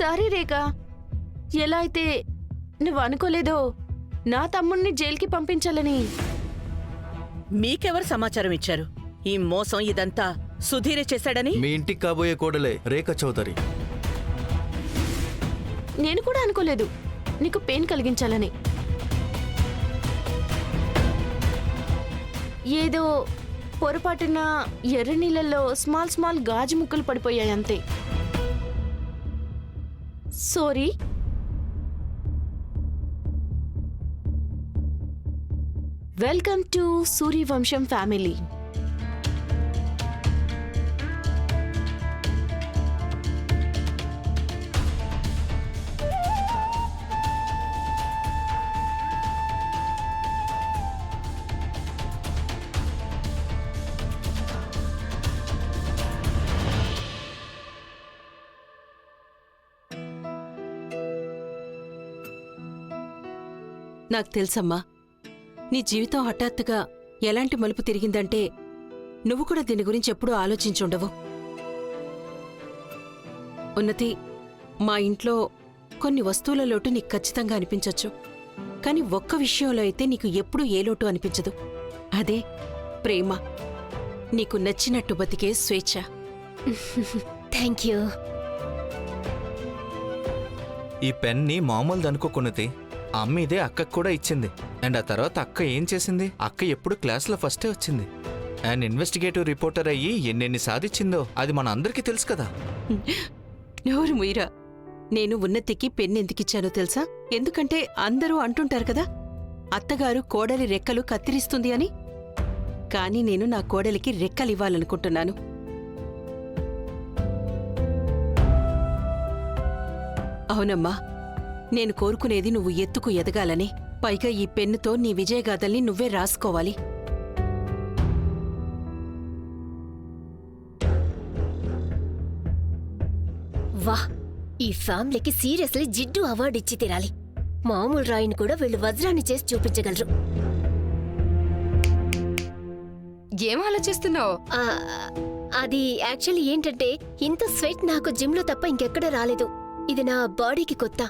Sorry రేఖ, ఎలా అయితే నువ్వు అనుకోలేదో నా తమ్ముణ్ణి జైలుకి పంపించాలని. మీకెవరు సమాచారం ఇచ్చారు ఈ మోసం ఇదంతా సుధీరే చేశాడని? మీ ఇంటికి కాబోయే కోడలే రేఖ చౌదరి. నేను కూడా అనుకోలేదు నీకు పెయిన్ కలిగించాలని. ఏదో పొరపాటున ఎర్ర నీళ్ళల్లో స్మాల్ గాజు ముక్కలు పడిపోయాయి అంతే. Sorry. Welcome to Suryavamsham family. నాకు తెలుసమ్మా, నీ జీవితం హఠాత్తుగా ఎలాంటి మలుపు తిరిగిందంటే నువ్వు కూడా దీని గురించి ఎప్పుడూ ఆలోచించుండవు. ఉన్నతి, మా ఇంట్లో కొన్ని వస్తువుల లోటు నీకు ఖచ్చితంగా అనిపించొచ్చు, కానీ ఒక్క విషయంలో అయితే నీకు ఎప్పుడూ ఏ లోటు అనిపించదు. అదే ప్రేమ. నీకు నచ్చినట్టు బతికే స్వేచ్ఛ. Thank you. ఈ పెన్ని మామూలుది అనుకోకున్నది. అమ్మ ఇదే అక్కకు కూడా ఇచ్చింది. అండ్ ఆ తర్వాత అక్క ఏం చేసింది? అక్క ఎప్పుడు క్లాస్లో ఫస్టే వచ్చింది. అండ్ ఇన్వెస్టిగేటివ్ రిపోర్టర్ అయ్యి ఎన్నెన్ని సాధించిందో అది మన అందరికీ తెలుసు కదా. నోరు ముయిరా. నేను ఉన్నతికి పెన్నెందుకిచ్చానో తెలుసా? ఎందుకంటే అందరూ అంటుంటారు కదా, అత్తగారు కోడలి రెక్కలు కత్తిరిస్తుంది అని. కానీ నేను నా కోడలికి రెక్కలివ్వాలనుకుంటున్నాను. అవునమ్మా, నేను కోరుకునేది నువ్వు ఎత్తుకు ఎదగాలని. పైగా ఈ పెన్నుతో నీ విజయగాథల్ని నువ్వే రాసుకోవాలి. వాహ్, ఈ ఫ్యామిలీకి సీరియస్లీ జిడ్డు అవార్డు ఇచ్చి తీరాలి. మామూలు రాయిని కూడా వీళ్ళు వజ్రాన్ని చేసి చూపించగలరు. ఏం ఆలోచిస్తున్నావు? అది యాక్చువల్లీ ఏంటంటే, ఇంత స్వెట్ నాకు జిమ్ లో తప్ప ఇంకెక్కడ రాలేదు. ఇది నా బాడీకి కొత్త.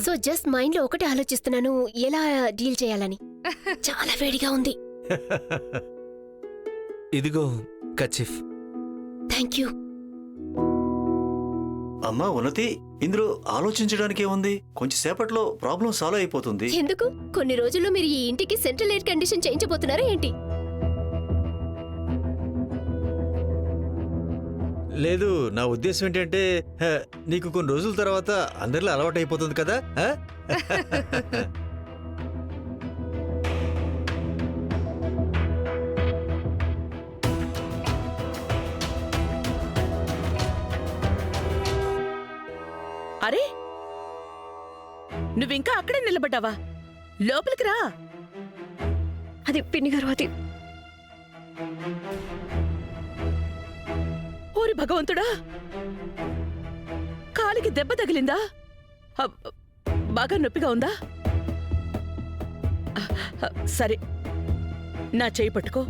సో జస్ట్ మైండ్ లో ఒకటే ఆలోచిస్తున్నాను, ఎలా డీల్ చేయాలని. చాలా వేడిగా ఉంది. ఇదిగో కచిఫ్. Thank you. అమ్మా ఉన్నతి, ఇందులో ఆలోచించడానికి ఏముంది? కొంచెం సేపట్లో ప్రాబ్లం సాల్వ్ అయిపోతుంది. ఎందుకు? కొన్ని రోజుల్లో మీరు ఈ ఇంటికి సెంట్రల్ ఎయిర్ కండిషన్ చేయించబోతున్నారా ఏంటి? లేదు, నా ఉద్దేశం ఏంటంటే నీకు కొన్ని రోజుల తర్వాత అందరిలో అలవాటు అయిపోతుంది కదా. అరే, నువ్వింకా అక్కడే నిలబడ్డావా? లోపలికి రా. అది పిన్ని గారు, అది ఓరి భగవంతుడా, కాలికి దెబ్బ తగిలిందా? బాగా నొప్పిగా ఉందా? సరే, నా చేయి పట్టుకో.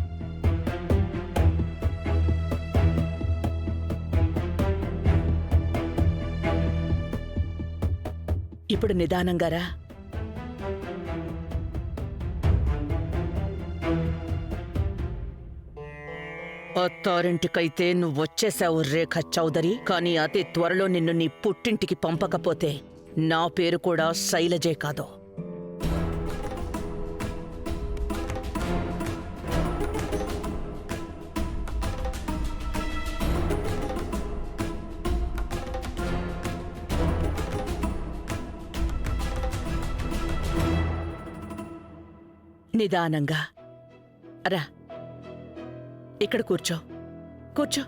ఇప్పుడు నిదానంగా రా. అత్తారింటికైతే నువ్వొచ్చేశావు రేఖ చౌదరి, కానీ అతి త్వరలో నిన్ను నీ పుట్టింటికి పంపకపోతే నా పేరు కూడా శైలజే కాదు. నిదానంగా రా. ఇక్కడ కూర్చో. కూర్చో.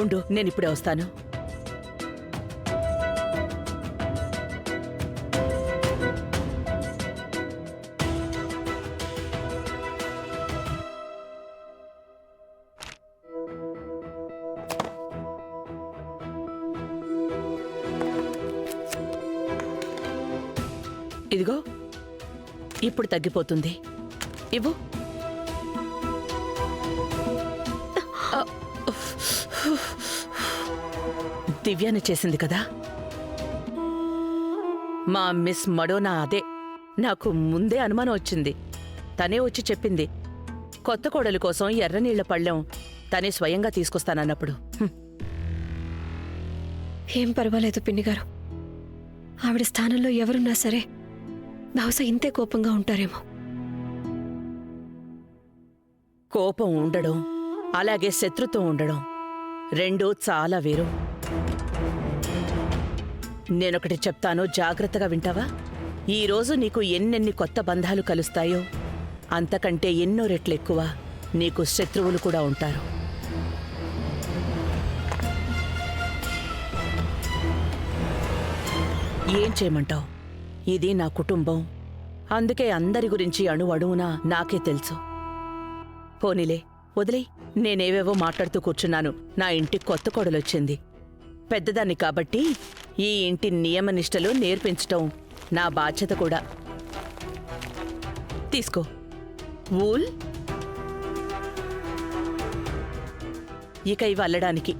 ఉండు, నేనిప్పుడే వస్తాను. ఇదిగో, ఇప్పుడు తగ్గిపోతుంది. ఇవ్వు. దివ్యాని చేసింది కదా. మా మిస్ మడోనా అదే. నాకు ముందే అనుమానం వచ్చింది. తనే వచ్చి చెప్పింది, కొత్త కోడలి కోసం ఎర్రనీళ్ల పళ్ళెం తనే స్వయంగా తీసుకొస్తానన్నప్పుడు. ఏం పర్వాలేదు పిన్నిగారు. ఆవిడ స్థానంలో ఎవరున్నా సరే బహుశా ఇంతే కోపంగా ఉంటారేమో. కోపం ఉండడం, అలాగే శత్రుత్వం ఉండడం రెండూ చాలా వేరు. నేనొకటి చెప్తాను, జాగ్రత్తగా వింటావా? ఈరోజు నీకు ఎన్నెన్ని కొత్త బంధాలు కలుస్తాయో అంతకంటే ఎన్నో రెట్లెక్కువ నీకు శత్రువులు కూడా ఉంటారు. ఏం చేయమంటావు? ఇది నా కుటుంబం. అందుకే అందరి గురించి అణువణువునా నాకే తెలుసు. పోనీలే, వదిలే. నేనేవేవో మాట్లాడుతూ కూర్చున్నాను. నా ఇంటి కొత్త కోడలొచ్చింది. పెద్దదాన్ని కాబట్టి ఈ ఇంటి నియమనిష్టలు నేర్పించటం నా బాధ్యత కూడా. తీసుకో. వూల్. ఇక ఇవి అల్లడానికి.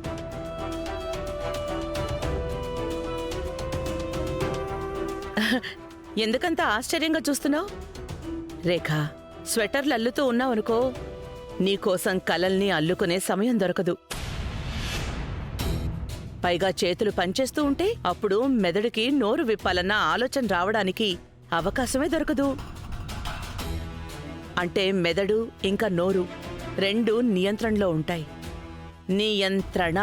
ఎందుకంత ఆశ్చర్యంగా చూస్తున్నావు? రేఖ, స్వెటర్లు అల్లుతూ ఉన్నావనుకో, నీకోసం కలల్ని అల్లుకునే సమయం దొరకదు. పైగా చేతులు పనిచేస్తూ ఉంటే అప్పుడు మెదడుకి నోరు విప్పాలన్న ఆలోచన రావడానికి అవకాశమే దొరకదు. అంటే మెదడు ఇంకా నోరు రెండు నియంత్రణలో ఉంటాయి. నియంత్రణ.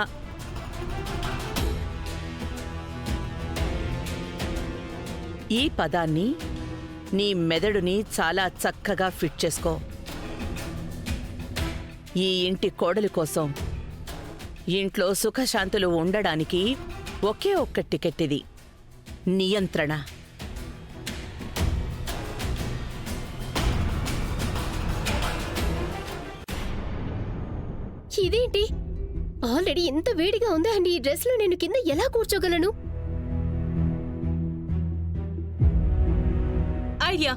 ఈ పదాన్ని నీ మెదడుని చాలా చక్కగా ఫిట్ చేసుకో. ఈ ఇంటి కోడలి కోసం, ఇంట్లో సుఖశాంతులు ఉండడానికి ఒకే ఒక్క టికెట్ ఇది, నియంత్రణ. ఇదేంటి ఆల్రెడీ ఇంత వేడిగా ఉందా అండి? ఈ డ్రెస్ లో నేను కింద ఎలా కూర్చోగలను? ఐడియా.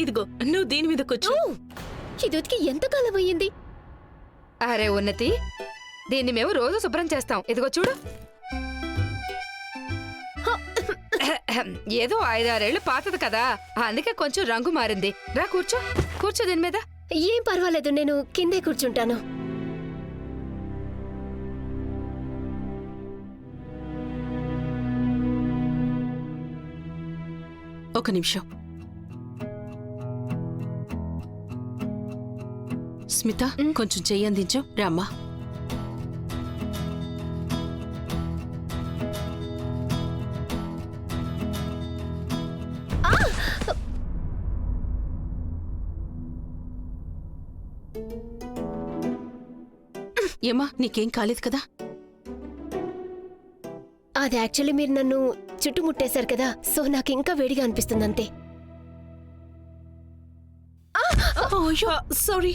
ఇదిగో, నువ్వు దీని మీద కూర్చో. ఇది ఉతికి ఎంతకాలం అయ్యింది? అరే ఉన్నతి, దీన్ని మేము రోజు శుభ్రం చేస్తాం. ఇదిగో చూడు. ఏదో 5-6 ఏళ్లు పాతది కదా, అందుకే కొంచెం రంగు మారింది. రా కూర్చో, కూర్చో దీని మీద. ఏం పర్వాలేదు, నేను కిందే కూర్చుంటాను. ఒక నిమిషం. స్మిత, కొంచెం చెయ్యి అందించు. రామ్మా. ఏమ్మా, నీకేం కాలేదు కదా? అది యాక్చువల్లీ మీరు నన్ను చుట్టుముట్టేశారు కదా, సో నాకు ఇంకా వేడిగా అనిపిస్తుంది అంతే. సారీ.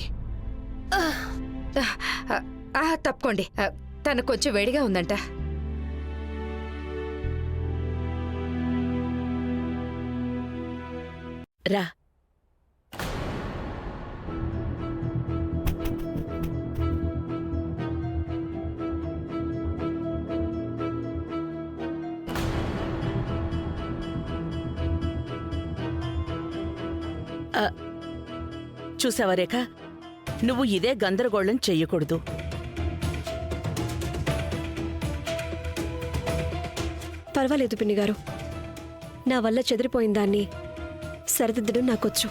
తప్పుకోండి, తనకు కొంచెం వేడిగా ఉందంట. రా. చూసావా రేఖ, నువ్వు ఇదే గందరగోళం చెయ్యకూడదు. పర్వాలేదు పిన్నిగారు. నా వల్ల చెదిరిపోయిన దాన్ని సరిదిద్దడం నాకొచ్చు.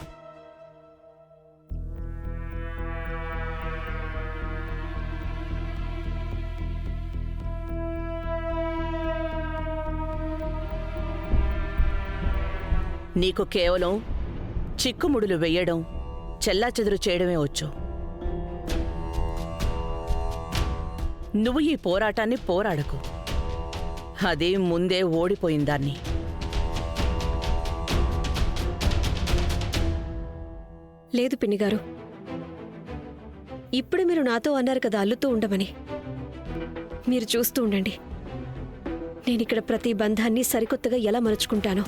నీకు కేవలం చిక్కుముడులు వెయ్యడం, చెల్లాచెదురు చేయడమే వచ్చు. నువ్వు ఈ పోరాటాన్ని పోరాడకు. అది ముందే ఓడిపోయిందాన్ని. లేదు పిన్నిగారు, ఇప్పుడు మీరు నాతో అన్నారు కదా అల్లుతూ ఉండమని. మీరు చూస్తూ ఉండండి, నేనిక్కడ ప్రతి బంధాన్ని సరికొత్తగా ఎలా మలుచుకుంటాను.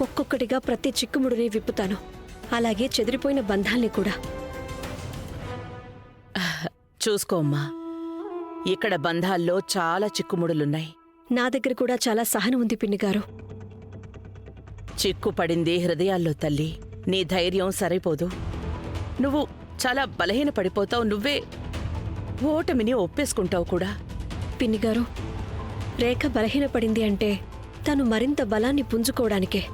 ఒక్కొక్కటిగా ప్రతి చిక్కుముడిని విప్పుతాను, అలాగే చెదిరిపోయిన బంధాల్ని కూడా. చూసుకో అమ్మా, ఇక్కడ బంధాల్లో చాలా చిక్కుముడులున్నాయి. నా దగ్గర కూడా చాలా సహనం ఉంది పిన్నిగారు. చిక్కు పడింది హృదయాల్లో తల్లి. నీ ధైర్యం సరిపోదు. నువ్వు చాలా బలహీన పడిపోతావు. నువ్వే ఓటమిని ఒప్పేసుకుంటావు కూడా. పిన్నిగారు, రేఖ బలహీనపడింది అంటే తను మరింత బలాన్ని పుంజుకోవడానికే.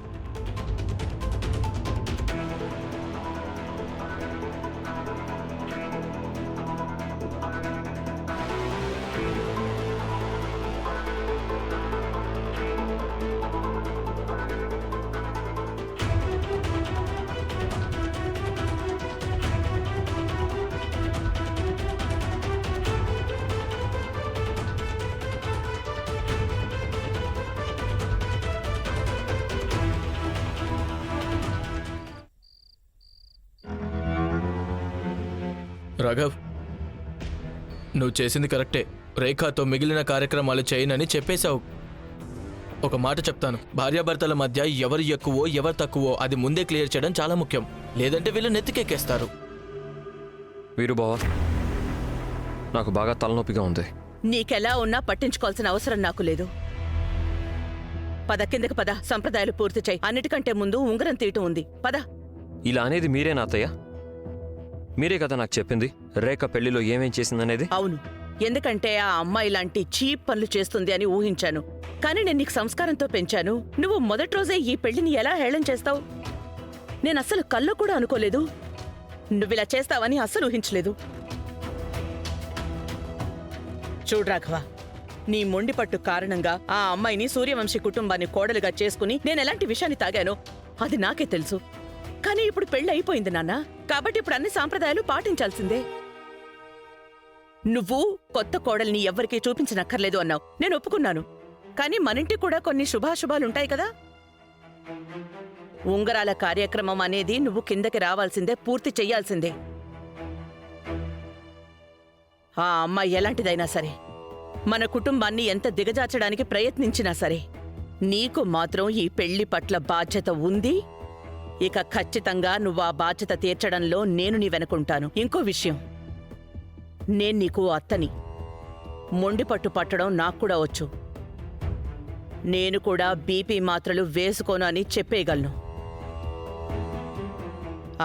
రాఘవ్, నువ్వు చేసింది కరెక్టే. రేఖతో మిగిలిన కార్యక్రమాలు చేయనని చెప్పేశావు. ఒక మాట చెప్తాను, భార్యాభర్తల మధ్య ఎవరు ఎక్కువో ఎవరు తక్కువో అది ముందే క్లియర్ చేయడం చాలా ముఖ్యం. లేదంటే వీళ్ళు నెత్తికెక్కేస్తారు. వీరు బావా, నాకు బాగా తలనొప్పిగా ఉంది. నీకెలా ఉన్నా పట్టించుకోవాల్సిన అవసరం నాకు లేదు. పద, కిందకి పద. సంప్రదాయాలు పూర్తి చేయి. అన్నిటికంటే ముందు ఉంగరం తీయటం ఉంది. పద. ఇలా అనేది మీరేనా అత్తయ్య? మీరే కదా నాకు చెప్పింది రేఖ పెళ్లిలో ఏమేం చేసిందనేది. అవును, ఎందుకంటే ఆ అమ్మాయి లాంటి చీప్ పనులు చేస్తుంది అని ఊహించాను. కానీ నేను నీకు సంస్కారంతో పెంచాను. నువ్వు మొదటి రోజే ఈ పెళ్లిని ఎలా హేళన చేస్తావు? నేను అస్సలు కల్లో కూడా అనుకోలేదు. నువ్విలా చేస్తావని అస్సలు ఊహించలేదు. చూడు రాఘవ, నీ మొండిపట్టు కారణంగా ఆ అమ్మాయిని సూర్యవంశీ కుటుంబాన్ని కోడలుగా చేసుకుని నేనెలాంటి విషయాన్ని తాగానో అది నాకే తెలుసు. కానీ ఇప్పుడు పెళ్లి అయిపోయింది నాన్న, కాబట్టి ఇప్పుడు అన్ని సాంప్రదాయాలు పాటించాల్సిందే. నువ్వు కొత్త కోడల్ని ఎవ్వరికీ చూపించనక్కర్లేదు అన్నావు. నేను ఒప్పుకున్నాను. కానీ మనింటి కూడా కొన్ని శుభాశుభాలుంటాయి కదా. ఉంగరాల కార్యక్రమం అనేది నువ్వు కిందకి రావాల్సిందే, పూర్తి చెయ్యాల్సిందే. ఆ అమ్మాయి ఎలాంటిదైనా సరే, మన కుటుంబాన్ని ఎంత దిగజార్చడానికి ప్రయత్నించినా సరే, నీకు మాత్రం ఈ పెళ్లి పట్ల బాధ్యత ఉంది. ఇక ఖచ్చితంగా నువ్వు ఆ బాధ్యత తీర్చడంలో నేను నీ వెనుకుంటాను. ఇంకో విషయం, నేను నీకు అత్తని. మొండిపట్టు పట్టడం నాకు కూడా వచ్చు. నేను కూడా బీపీ మాత్రలు వేసుకోను అని చెప్పేయగలను.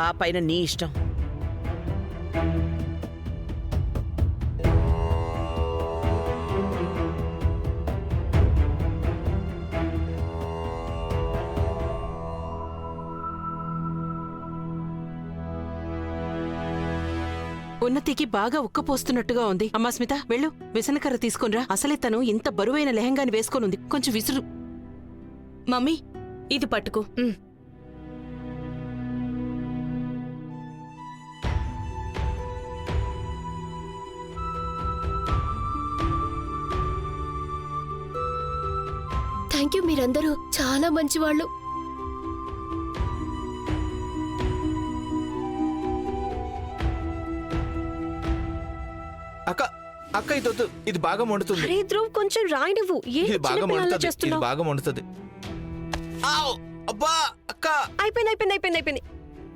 ఆ పైన నీ ఇష్టం. ఉన్నతికి బాగా ఉక్కపోస్తున్నట్టుగా ఉంది. అమ్మా స్మిత, వెళ్ళు, విసనకర్ర తీసుకునిరా. అసలే తను ఇంత బరువైన లెహంగాని వేసుకొనుంది. కొంచెం విసురు. మమ్మీ, ఇది పట్టుకో. థ్యాంక్ యూ, మీరందరూ చాలా మంచివాళ్ళు. అక్క అక్క ఇది ఇది బాగా మండుతుంది. అరే ధ్రువ్, కొంచెం రాయనివ్వు. ఇది బాగా మండుతుంది. ఇది బాగా మండుతుంది. అబ్బా అక్క, అయిపోయింది.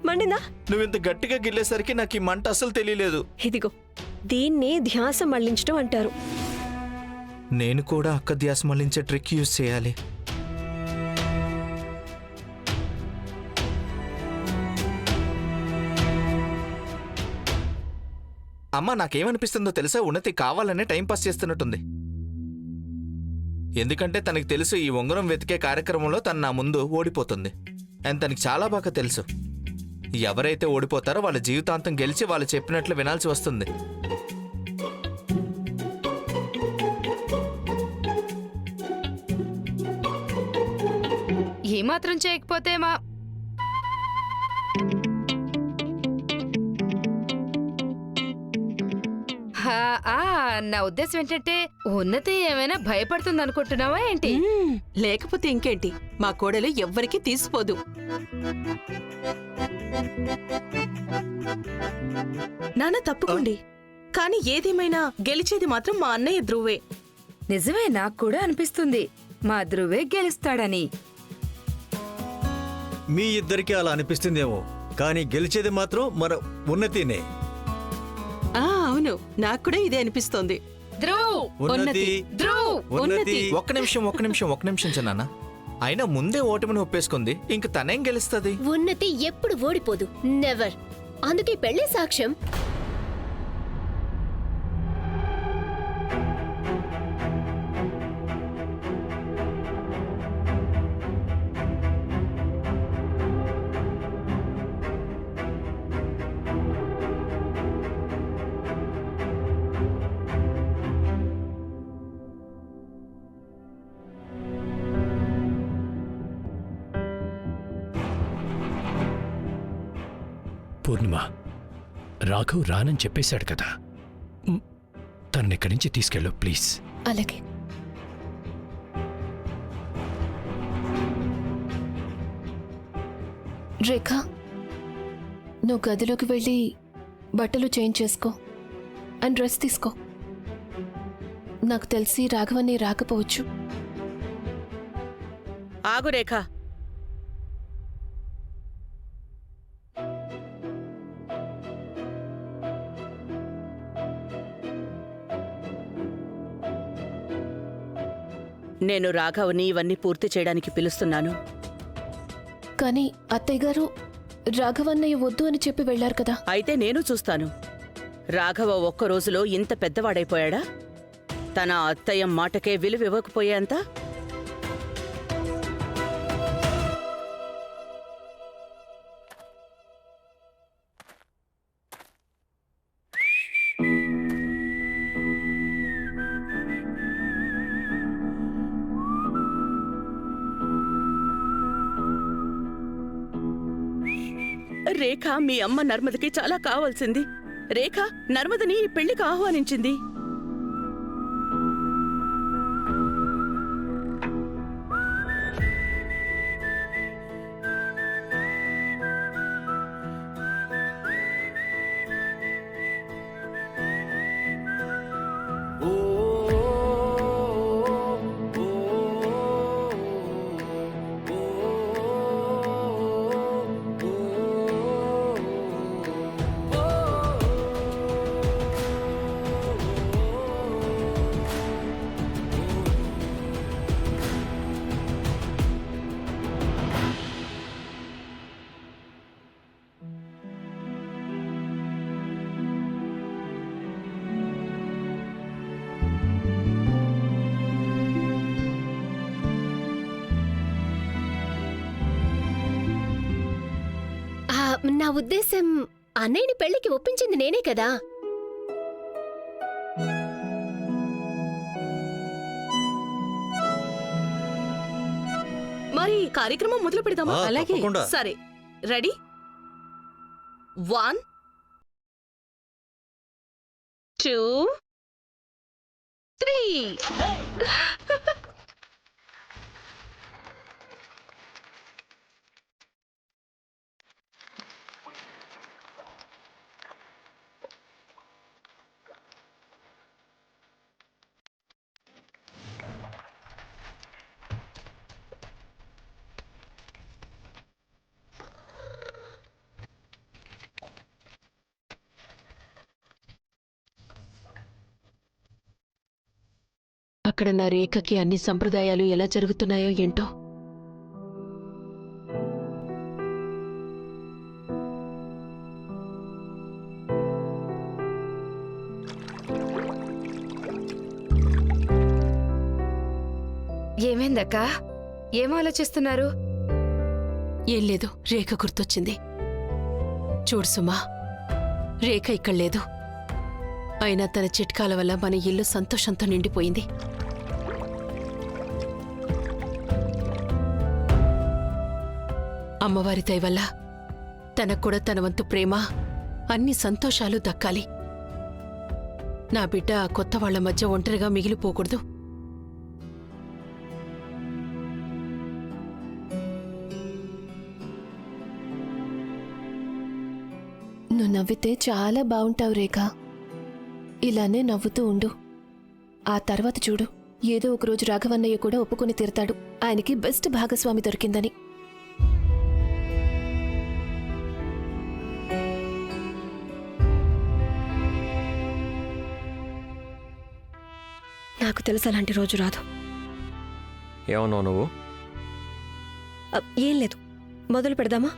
మండిందా? నువ్వు ఇంత గట్టిగా గిల్లేసరికి నాకు ఈ మంట అసలు తెలియలేదు. ఇదిగో, దీన్ని ధ్యాస మళ్లించడం అంటారు. నేను కూడా అక్క ధ్యాస మళ్లించే ట్రిక్ యూజ్ చేయాలి. అమ్మ, నాకేమనిపిస్తుందో తెలుసా? ఉన్నతి కావాలనే టైంపాస్ చేస్తున్నట్టుంది. ఎందుకంటే తనకి తెలుసు ఈ ఉంగరం వెతికే కార్యక్రమంలో తను నా ముందు ఓడిపోతుంది. అండ్ తనకి చాలా బాగా తెలుసు, ఎవరైతే ఓడిపోతారో వాళ్ళ జీవితాంతం గెలిచి వాళ్ళు చెప్పినట్లు వినాల్సి వస్తుంది. ఏమాత్రం చేయకపోతే మా నా ఉద్దేశం ఏంటంటే ఉన్నతి ఏమైనా భయపడుతుంది అనుకుంటున్నావా ఏంటి? లేకపోతే ఇంకేంటి, మా కోడలు ఎవ్వరికీ తీసిపోదు. నాన్న తప్పుకోండి, కానీ ఏదేమైనా గెలిచేది మాత్రం మా అన్నయ్య ధ్రువే. నిజమే, నాకు కూడా అనిపిస్తుంది మా ధ్రువే గెలుస్తాడని. మీ ఇద్దరికి అలా అనిపిస్తుందేమో, కానీ గెలిచేది మాత్రం మన ఉన్నతినే. అవును, నాకు కూడా ఇదే అనిపిస్తోంది. ధ్రువ్, ఉన్నతి, ధ్రువ్, ఉన్నతి. ఒక్క నిమిషం చిన్నాన్న. అయినా ముందే ఓటమిని ఒప్పేసుకుంది, ఇంక తనేం గెలుస్తుంది? ఉన్నతి ఎప్పుడు ఓడిపోదు, నెవర్. అందుకే పెళ్లి సాక్ష్యం. పూర్ణిమ, రాఘవ్ రానని చెప్పేశాడు కదా, తననిక్కడి నుంచి తీసుకెళ్ళు ప్లీజ్. అలాగే. రేఖ, నువ్వు గదిలోకి వెళ్ళి బట్టలు చేంజ్ చేసుకో అండ్ డ్రెస్ తీసుకో. నాకు తెలిసి రాఘవన్ని రాకపోవచ్చు. ఆగు రేఖ. నేను రాఘవ్ని ఇవన్నీ పూర్తి చేయడానికి పిలుస్తున్నాను. కానీ అత్తయ్య గారు రాఘవన్నయ్య వద్దు అని చెప్పి వెళ్లారు కదా. అయితే నేను చూస్తాను. రాఘవ ఒక్క రోజులో ఇంత పెద్దవాడైపోయాడా? తన అత్తయ్య మాటకే విలువివ్వకపోయేంత? రేఖ మీ అమ్మ నర్మదకి చాలా కావాల్సింది. రేఖ నర్మదని ఈ పెళ్లికి ఆహ్వానించింది. నా ఉద్దేశం, అన్నయ్యని పెళ్లికి ఒప్పించింది నేనే కదా. మరి కార్యక్రమం మొదలు పెడదామా? అలాగే. తప్పకుండా. సరే, రెడీ? 1 2 3. అక్కడ నా రేఖకి అన్ని సంప్రదాయాలు ఎలా జరుగుతున్నాయో ఏంటో. ఏమైందక్క? ఏం ఆలోచిస్తున్నారు? ఏం లేదు, రేఖ గుర్తొచ్చింది. చూడు సుమా, రేఖ ఇక్కడ లేదు. అయినా తన చిట్కాల వల్ల మన ఇల్లు సంతోషంతో నిండిపోయింది. అమ్మవారి దయ వల్ల తనకు కూడా తన వంతు ప్రేమ, అన్ని సంతోషాలు దక్కాలి. నా బిడ్డ ఆ కొత్త వాళ్ల మధ్య ఒంటరిగా మిగిలిపోకూడదు. నువ్వు నవ్వితే చాలా బాగుంటావు రేఖ. ఇలానే నవ్వుతూ ఉండు. ఆ తర్వాత చూడు, ఏదో ఒకరోజు రాఘవన్నయ్య కూడా ఒప్పుకొని తీరతాడు ఆయనకి బెస్ట్ భాగస్వామి దొరికిందని. నాకు తెలుసు అలాంటి రోజు రాదు. ఏమన్నావు నువ్వు? ఏం లేదు, మొదలు పెడదామా?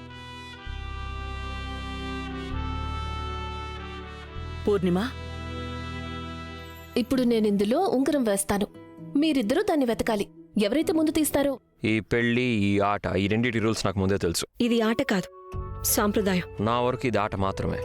పూర్ణిమ, ఇప్పుడు నేనిందులో ఉంగరం వేస్తాను. మీరిద్దరూ దాన్ని వెతకాలి. ఎవరైతే ముందు తీస్తారో. ఈ పెళ్లి, ఈ ఆట, ఈ రెండింటి రూల్స్ నాకు ముందే తెలుసు. ఇది ఆట కాదు, సాంప్రదాయం. నా వరకు ఇది ఆట మాత్రమే.